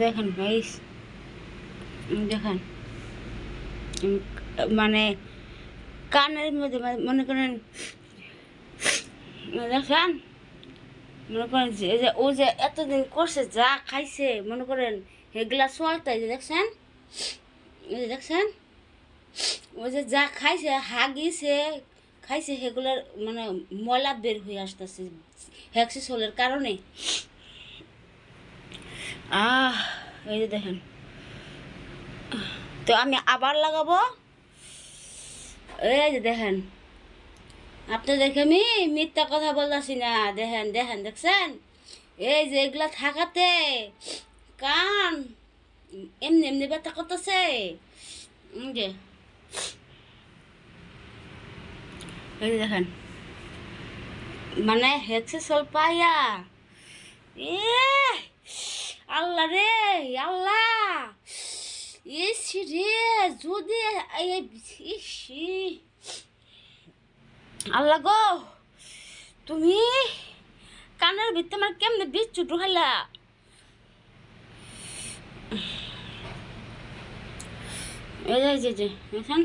দেখেন গাইস, দেখেন মানে কানের মধ্যে মনে করেন, দেখেন মনে করেন যে ও যে এতদিন করছে যা খাইছে মনে করেন এগুলা চলতাই যে দেখছেন, এই যে দেখছেন ও যে যা খাইছে হাগিছে খাইছে সেগুলোর মানে ময়লা বের হয়ে আসতেছে হ্যাক্সিসলের কারণে। এই যে দেখেন, তো আমি আবার লাগাবো। এই যে দেখেন, আপনি দেখে আমি মিথ্যা কথা বলতেছি না। দেখেন দেখেন দেখছেন, এই যে এগুলা থাকাতে কান এমনি এমনি ব্যথা করতেছে। যে এই যে দেখেন, মানে হ্যাক্সিসল পাইয়া এ আল্লাহ রে আল্লাহ, ইসি রে যদি ইসি আল্লাহ গো, তুমি কানের ভিতরে আমার কেমনে বিচ্ছু ঢুকাইলা। এই যে যে দেখেন,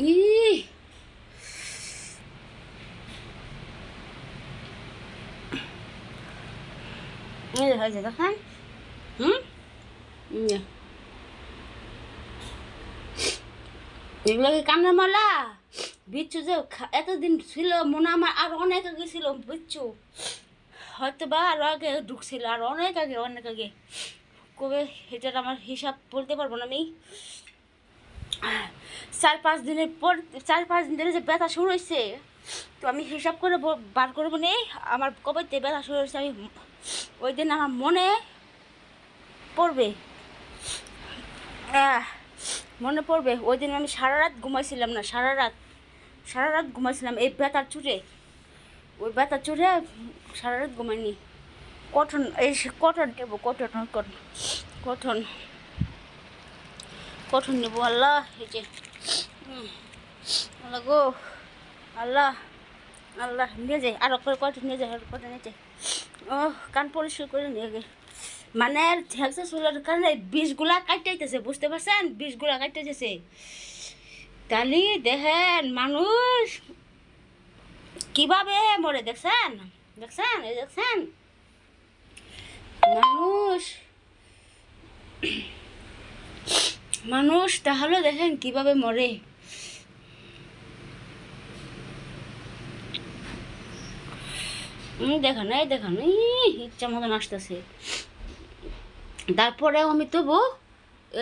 ই এই যে দেখেন, এগুলো কি কান্নার মালা বিচ্ছু যে এতদিন ছিল মনে আমার আর অনেক আগে ছিল বিচ্ছু, হয়তো বা আরো আগে ঢুকছিল, আর অনেক আগে অনেক আগে। কবে এটার আমার হিসাব বলতে পারবো না আমি। 4-5 দিনের পর 4-5 দিন ধরে যে ব্যথা শুরু হয়েছে, তো আমি হিসাব করে বার করবো নি আমার কবে ব্যথা শুরু হয়েছে। আমি ওই দিন আমার মনে পড়বে, মনে পড়বে ওই দিন আমি সারা রাত ঘুমাইছিলাম না, সারা রাত ঘুমাইছিলাম এই ব্যথার চুটে। ওই ব্যথার চুটে সারা রাত ঘুমাইনি। কঠন এই কঠন নেবো, কঠন কঠন কঠন নেবো। আল্লাহ এই যে আল্লাহ গো আল্লাহ আল্লাহ, নিয়ে যায় আরো করে কঠন নিয়ে যায়, আরো কঠন নিয়ে যায়। ও কান পরিষ্কার করে নিয়ে গে, মানে হ্যাক্সিসলের কারণে বিষগুলা কাটতেছে, বুঝতে পারছেন, বিষগুলা কাটতেছে। তাহলে দেখেন মানুষ কিভাবে মরে, দেখছেন দেখছেন এই দেখছেন মানুষ মানুষ তাহলে দেখেন কিভাবে মরে। দেখেন এই দেখেন, ইচ্ছা মতন আসতেছে। তারপরে আমি তবু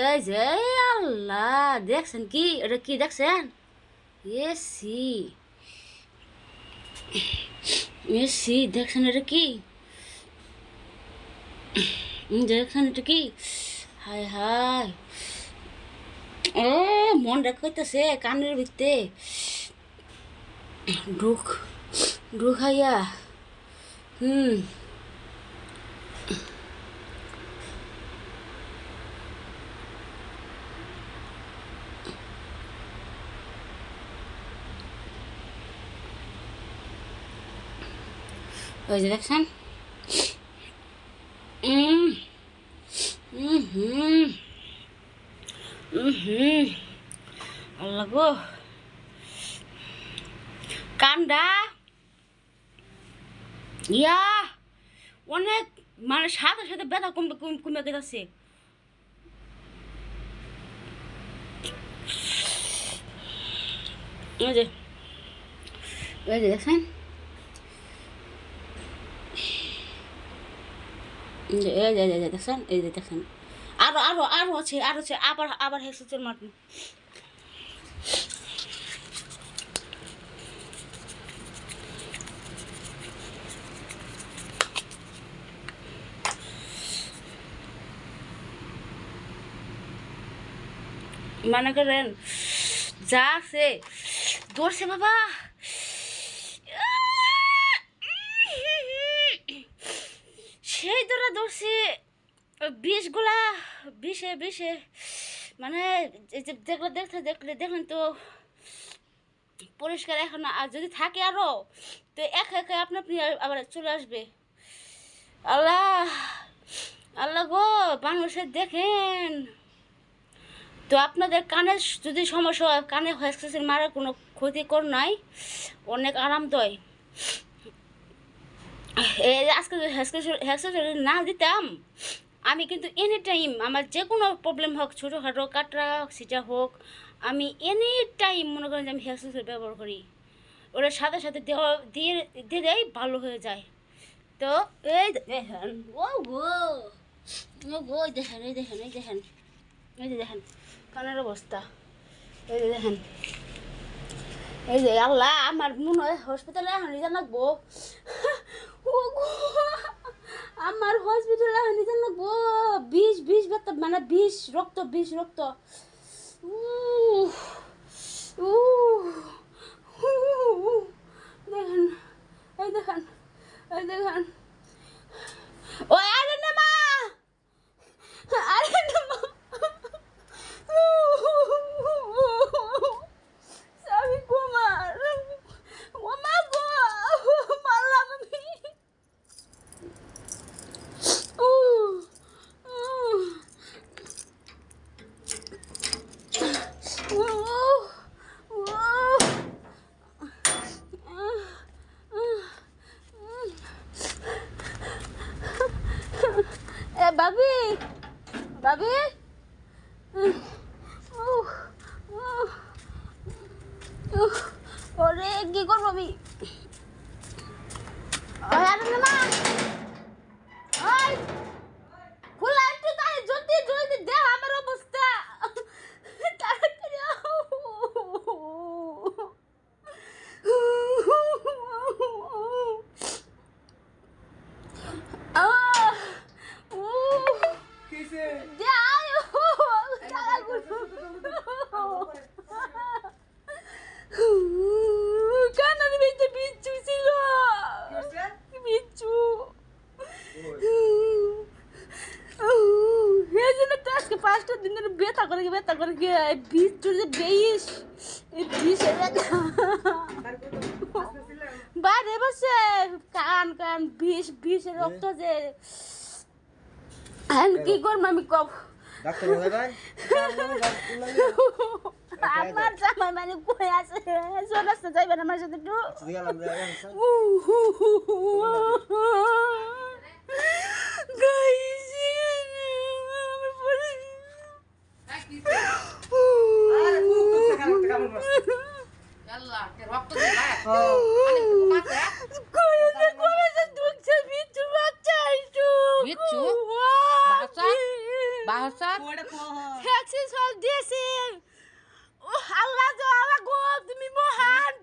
এই যে আল্লাহ, দেখছেন কি এটা কি দেখছেন, এসি এসি দেখছেন এটা কি, দেখছেন এটা কি, হায় হায় ও মন রাখাইতেছে কানের ভিতরে ঢুকাইয়া। ওই যে দেখছেন, আল্লাহ গো, কান্দা ইয়া অনেক মানে সাথে সাথে ব্যথা কমে কমে গেছে। এই যে দেখছেন, এই যে দেখছেন, এই যে দেখছেন আরো আরো আরো আছে, আরো আছে, আবার আবার হেক্সিসল মারবো। মনে করেন যা আছে ধরছে বাবা, সেই ধরছে বিষগুলা, বিষে বিষে মানে দেখলেন তো পরিষ্কার। এখন আর যদি থাকে আরো তো একা একা আপনি আবার চলে আসবে। আল্লাহ আল্লাহ গো। বাংলাদেশে দেখেন তো আপনাদের কানে যদি সমস্যা হয় কানে হেডসেট মারার কোনো ক্ষতিকর নাই, অনেক আরামদায়ক। এই আজকে হেডসেট না দিতাম আমি কিন্তু এনি টাইম আমার যে কোনো প্রবলেম হোক, ছোটোখাটো কাটরা সেটা হোক, আমি এনি টাইম মনে করেন যে আমি হেডসেট ব্যবহার করি। ওরা সাথে সাথে দিয়ে দিলেই ভালো হয়ে যায়। তো এই দেখেন ও গো দেখেন এই দেখেন এই দেখেন এই যে দেখেন কানের অবস্থা, এই যে দেখেন এই যে আল্লাহ আমার মনে হয় হসপিটালে এখন নিয়ে লাগবো। আমার হসপিটালে এখন নিয়ে লাগবো। বিষ ব্যথা মানে বিষ রক্ত দেখেন এই দেখেন এই দেখেন ও আরে না মা সাবি কুমার ও মা গো মারলাম আমি। এ বাবি বাবি ওরে কি করবো আমি? মা খোলা একটু তাই জলদি জলদি দে আমার অবস্থা তাড়াতাড়ি কানার ভিতরে বিচ্ছু ছিল, বিচ্ছু এই জন্য তো আজকে 5টা দিন ধরে ব্যথা করে গিয়ে বিচ্ছু যে বেইস এই বিষের বাইরে বসে কান বিষের রক্ত যে কি করবো আমি কব আমার জামাই মানে কই আছে সোনাসতে যাইবেন আমার সাথে একটু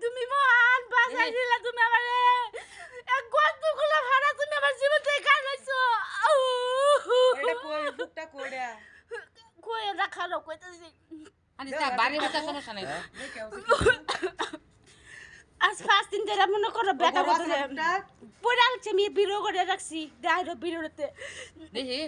তুমি মহান বাঁচাই দিলা তুমি আমারে এক গর্তগুলো ভাড়া তুমি আমার জীবন থেকে কাটাইছো। এটা কই বুকটা কোড়া কই রাখালো কইতাছি আনি তা বাড়ি বাতা সমস্যা নাই আজ 5 দিন ধরে মনে করো বেটা করতে পড়ে আছে আমি বিরো করে রাখছি দাইরো বিরোতে দেখি